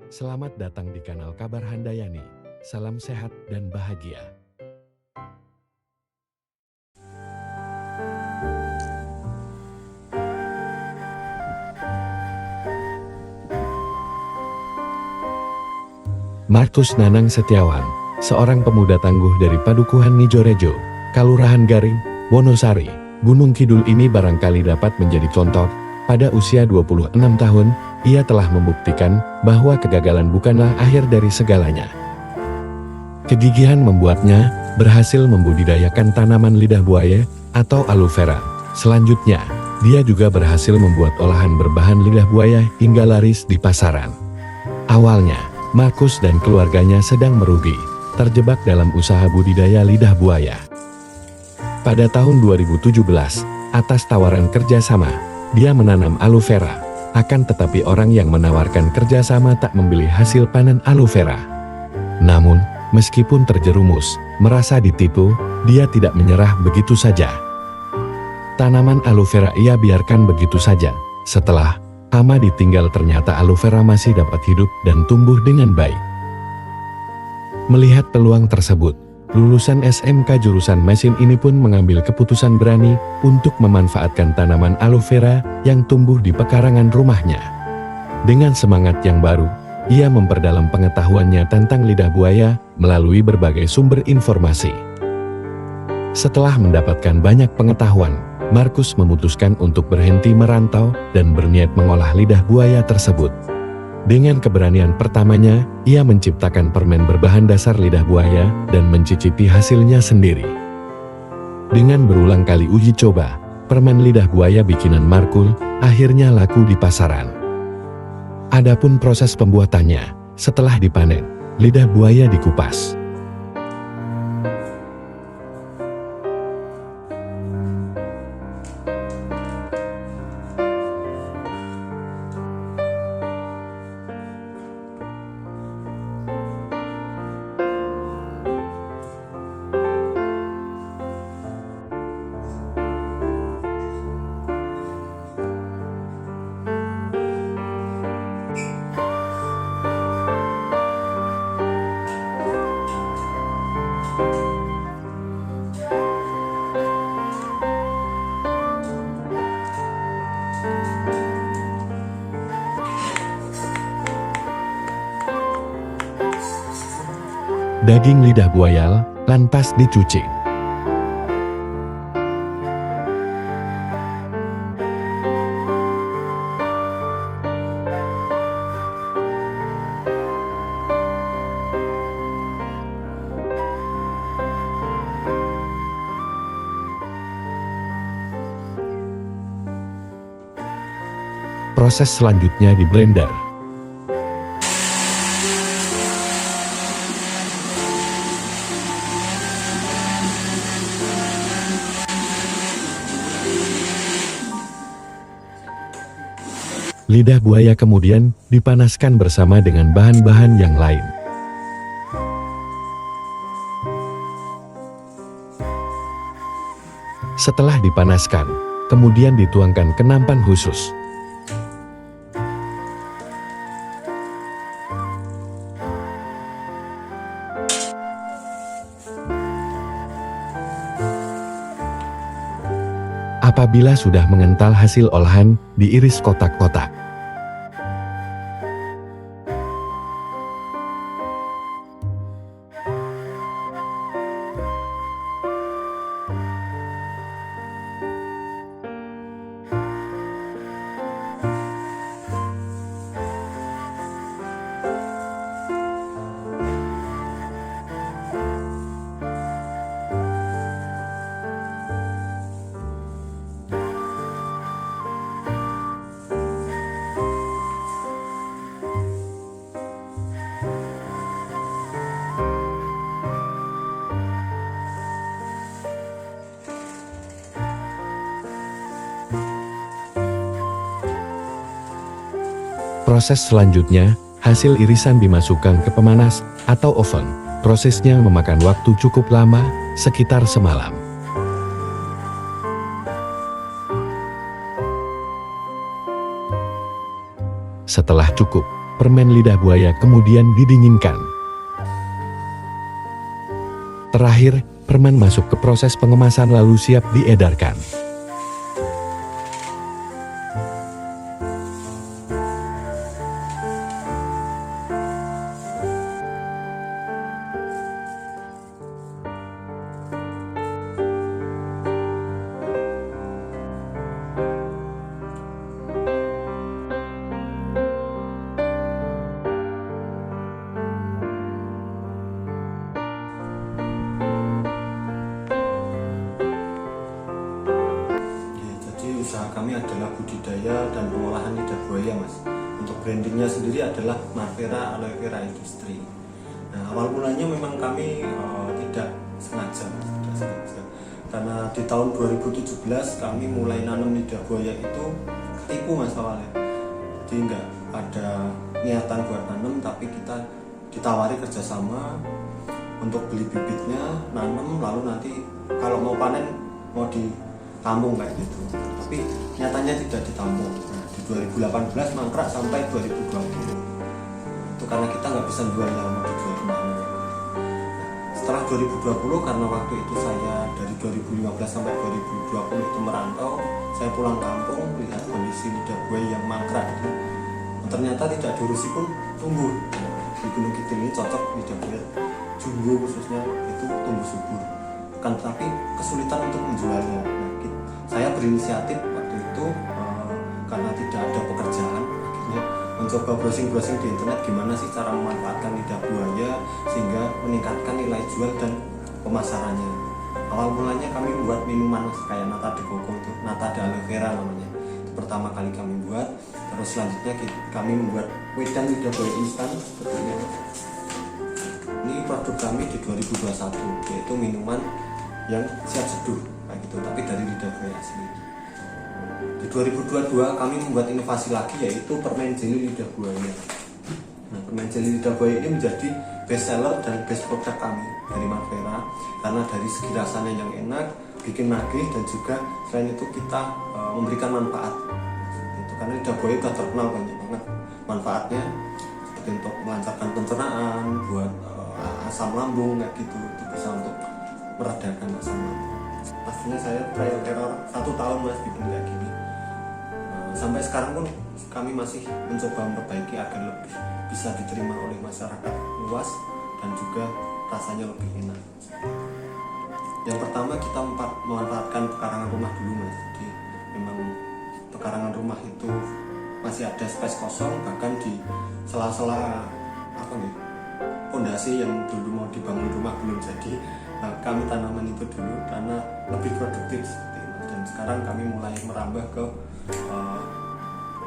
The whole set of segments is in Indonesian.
Selamat datang di kanal Kabar Handayani. Salam sehat dan bahagia. Markus Nanang Setiawan, seorang pemuda tangguh dari Padukuhan Nijorejo, Kalurahan Garing, Wonosari, Gunung Kidul ini barangkali dapat menjadi contoh. Pada usia 26 tahun, ia telah membuktikan bahwa kegagalan bukanlah akhir dari segalanya. Kegigihan membuatnya berhasil membudidayakan tanaman lidah buaya atau aloe vera. Selanjutnya, dia juga berhasil membuat olahan berbahan lidah buaya hingga laris di pasaran. Awalnya, Markus dan keluarganya sedang merugi, terjebak dalam usaha budidaya lidah buaya. Pada tahun 2017, atas tawaran kerjasama, dia menanam aloe vera. Akan tetapi orang yang menawarkan kerjasama tak membeli hasil panen aloe vera. Namun, meskipun terjerumus, merasa ditipu, dia tidak menyerah begitu saja. Tanaman aloe vera ia biarkan begitu saja. Setelah lama ditinggal, ternyata aloe vera masih dapat hidup dan tumbuh dengan baik. Melihat peluang tersebut, lulusan SMK jurusan mesin ini pun mengambil keputusan berani untuk memanfaatkan tanaman aloe vera yang tumbuh di pekarangan rumahnya. Dengan semangat yang baru, ia memperdalam pengetahuannya tentang lidah buaya melalui berbagai sumber informasi. Setelah mendapatkan banyak pengetahuan, Markus memutuskan untuk berhenti merantau dan berniat mengolah lidah buaya tersebut. Dengan keberanian pertamanya, ia menciptakan permen berbahan dasar lidah buaya dan mencicipi hasilnya sendiri. Dengan berulang kali uji coba, permen lidah buaya bikinan Markus akhirnya laku di pasaran. Adapun proses pembuatannya, setelah dipanen, lidah buaya dikupas. Daging lidah buaya lantas dicuci. Proses selanjutnya di blender. Lidah buaya kemudian dipanaskan bersama dengan bahan-bahan yang lain. Setelah dipanaskan, kemudian dituangkan ke nampan khusus. Apabila sudah mengental hasil olahan, diiris kotak-kotak. Proses selanjutnya, hasil irisan dimasukkan ke pemanas atau oven. Prosesnya memakan waktu cukup lama, sekitar semalam. Setelah cukup, permen lidah buaya kemudian didinginkan. Terakhir, permen masuk ke proses pengemasan lalu siap diedarkan. Usaha kami adalah budidaya dan pengolahan lidah buaya, Mas. Untuk brandingnya sendiri adalah Marvera Aloe Vera Industry. Nah, awal mulanya memang kami tidak sengaja, karena di tahun 2017 kami mulai nanam lidah buaya itu ketipu, Mas, awalnya. Jadi nggak ada niatan buat nanam, tapi kita ditawari kerjasama untuk beli bibitnya, nanam, lalu nanti kalau mau panen mau ditampung kayak gitu. Tapi nyatanya tidak ditampung. Nah, di 2018 mangkrak sampai 2020. Itu karena kita nggak bisa jual yang mau dijual kemana. Setelah 2020, karena waktu itu saya dari 2015 sampai 2020 itu merantau, saya pulang kampung lihat kondisi lidah buaya yang mangkrak itu. Ternyata tidak diurusi pun tumbuh. Di Gunung Kidul ini cocok lidah buaya jumbo khususnya itu tumbuh subur. Kan tapi kesulitan untuk menjualnya. Saya berinisiatif waktu itu karena tidak ada pekerjaan, akhirnya mencoba browsing-browsing di internet gimana sih cara memanfaatkan lidah buaya sehingga meningkatkan nilai jual dan pemasarannya. Awal mulanya kami membuat minuman kayak nata de coco, itu nata de aloe vera namanya. Itu pertama kali kami buat. Terus selanjutnya kami membuat wedang lidah buaya instan seperti ini. Ini produk kami di 2021, yaitu minuman yang siap seduh kayak gitu, tapi dari lidah buaya asli. Di 2022 kami membuat inovasi lagi, yaitu permen jeli lidah buaya. Nah, permen jeli lidah buaya ini menjadi best seller dan best produk kami dari Marvera karena dari segi rasanya yang enak, bikin nagih, dan juga selain itu kita memberikan manfaat. Itu karena lidah buaya sudah terkenal banyak banget manfaatnya, seperti untuk melancarkan pencernaan, buat asam lambung kayak gitu, itu bisa untuk meredakan asam lambung. Pastinya saya trial error 1 tahun, Mas, bikin kayak gini. Sampai sekarang pun kami masih mencoba memperbaiki agar lebih bisa diterima oleh masyarakat luas dan juga rasanya lebih enak. Yang pertama kita memanfaatkan pekarangan rumah dulu, Mas. Jadi memang pekarangan rumah itu masih ada space kosong, bahkan di sela-sela fondasi yang dulu mau dibangun rumah belum jadi. Nah, kami tanaman itu dulu karena lebih produktif seperti itu. Dan sekarang kami mulai merambah ke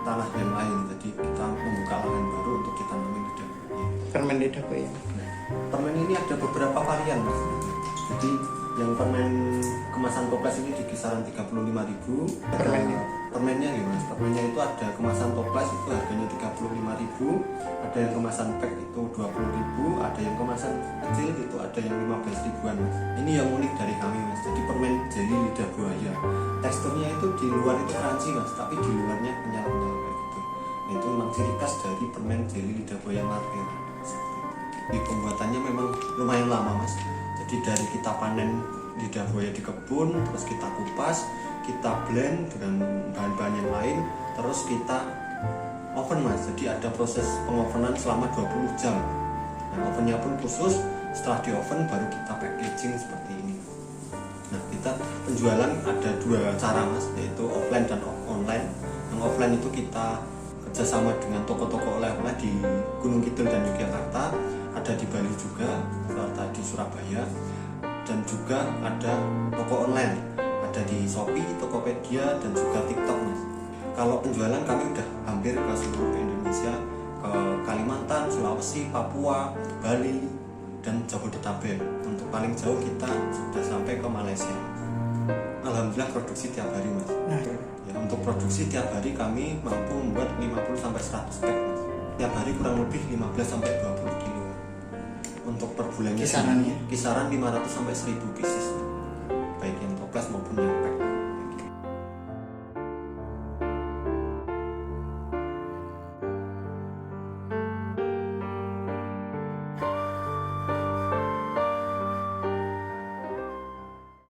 tanah yang lain. Jadi kita membuka lahan baru untuk kita tanamin lidah buaya. Permen lidah buaya. Permen ini ada beberapa varian, Mas. Jadi yang permen kemasan toples ini di kisaran 35.000. Permennya gimana? Permennya itu ada kemasan toples itu harganya 35.000, ada yang kemasan pack itu 20.000, ada yang kemasan kecil itu ada yang 15 ribuan, Mas. Ini yang unik dari kami, Mas. Jadi permen jeli lidah buaya. Teksturnya itu di luar itu crunchy, Mas, tapi di luarnya kenyal-kenyal kayak gitu. Nah, itu memang ciri khas dari permen jeli lidah buaya Marvera. Di pembuatannya memang lumayan lama, Mas. Jadi dari kita panen lidah buaya di kebun, terus kita kupas, kita blend dengan bahan-bahan yang lain, terus kita oven, Mas. Jadi ada proses pengovenan selama 20 jam. Nah, ovennya pun khusus. Setelah di oven baru kita packaging seperti ini. Nah, kita penjualan ada 2 cara, Mas, yaitu offline dan online. Yang offline itu kita kerjasama dengan toko-toko oleh-oleh di Gunung Kidul dan Yogyakarta, ada di Bali juga, serta di Surabaya, dan juga ada toko online, ada di Shopee, Tokopedia, dan juga TikTok, Mas. Kalau penjualan kami udah hampir ke seluruh Indonesia, ke Kalimantan, Sulawesi, Papua, Bali, dan Jabodetabek. Untuk paling jauh kita sudah sampai ke Malaysia. Alhamdulillah produksi tiap hari, Mas. Ya, untuk produksi tiap hari kami mampu membuat 50-100 pack, Mas. Tiap hari kurang lebih 15-20 kilo. Untuk per bulannya kisaran 500-1000 pieces.